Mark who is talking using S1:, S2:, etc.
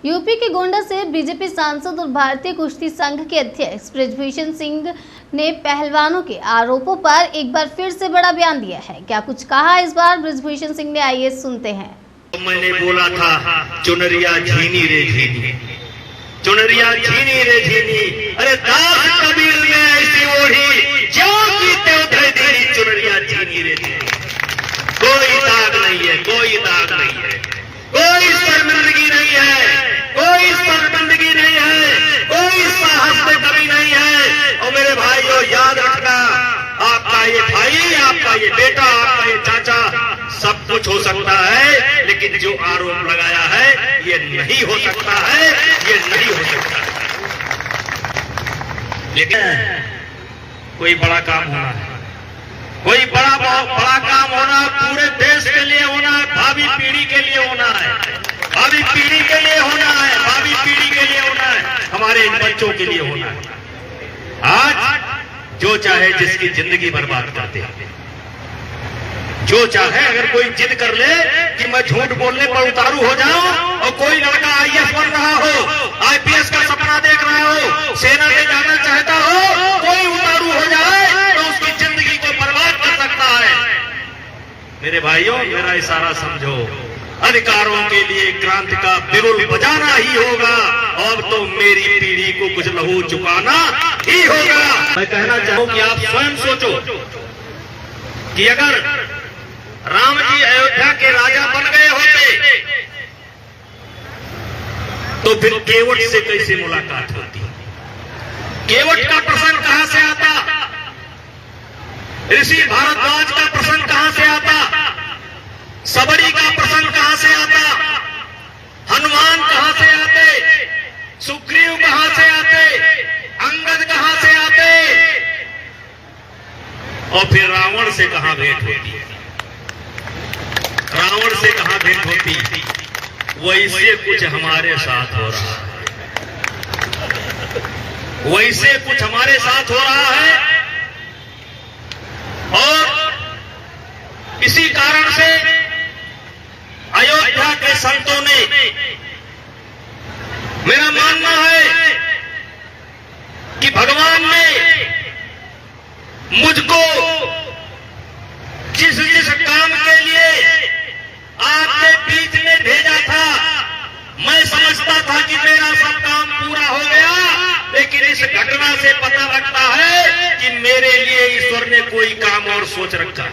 S1: UP के गोंडा से BJP सांसद और भारतीय कुश्ती संघ के अध्यक्ष बृजभूषण सिंह ने पहलवानों के आरोपों पर एक बार फिर से बड़ा बयान दिया है। क्या कुछ कहा इस बार बृजभूषण सिंह ने, आइए सुनते हैं।
S2: मैंने बोला था चुनरिया झीनी रे झीनी, चुनरिया झीनी रे झीनी, अरे दास कबीर में ऐसी ओढ़ी जो की त्यों धरी चुनरिया झीनी रे झीनी। कोई दाग नहीं है, कोई दाग नहीं है, कोई शर्मिंदगी नहीं है, कोई शर्मिंदगी नहीं है, कोई साहस में कमी नहीं है। और मेरे भाइयों याद रखना, आपका ये भाई, आपका ये बेटा, आपका ये चाचा सब कुछ हो सकता है, लेकिन जो आरोप लगाया है ये नहीं हो सकता है, ये नहीं हो सकता है। लेकिन कोई बड़ा काम होना है, कोई बड़ा काम होना, पूरे देश के लिए होना है, भावी पीढ़ी के लिए होना है, भावी पीढ़ी के लिए होना है, भावी पीढ़ी के लिए होना है, हमारे इन बच्चों के लिए होना है। आज जो चाहे जिसकी जिंदगी बर्बाद करते हैं, जो चाहे अगर कोई जिद कर ले कि मैं झूठ बोलने पर उतारू हो जाऊं, और कोई लड़का आईएएस बन रहा हो, आईपीएस का सपना देख रहा हो, सेना में जाना चाहता हो, कोई उतारू हो जाए तो उसकी जिंदगी को बर्बाद कर सकता है। मेरे भाइयों, मेरा इशारा समझो, अधिकारों के लिए क्रांति का बिगुल बजाना ही होगा, और तो मेरी पीढ़ी को कुछ लहू चुकाना ही होगा। मैं कहना चाहूं कि आप स्वयं सोचो कि अगर राम जी अयोध्या के राजा बन गए होते तो फिर केवट से कैसे मुलाकात होती? केवट का प्रसंग कहां से आता? ऋषि भारद्वाज का प्रसंग कहां से आता? सबरी का प्रसंग कहां से आता? हनुमान कहां से आते? सुग्रीव कहां से आते? अंगद कहां से आते? और फिर रावण से कहां भेंट होती? रावण से कहां भेंट होती? वैसे कुछ हमारे साथ हो रहा है, वैसे कुछ हमारे साथ हो रहा है। और इसी कारण से अयोध्या के संतों ने, मेरा मानना है कि भगवान ने मुझको जिस जिस काम के लिए आपके बीच में भेजा था, मैं समझता था कि मेरा सब काम पूरा हो गया, लेकिन इस घटना से पता लगता है कि मेरे लिए ईश्वर ने कोई काम और सोच रखा है।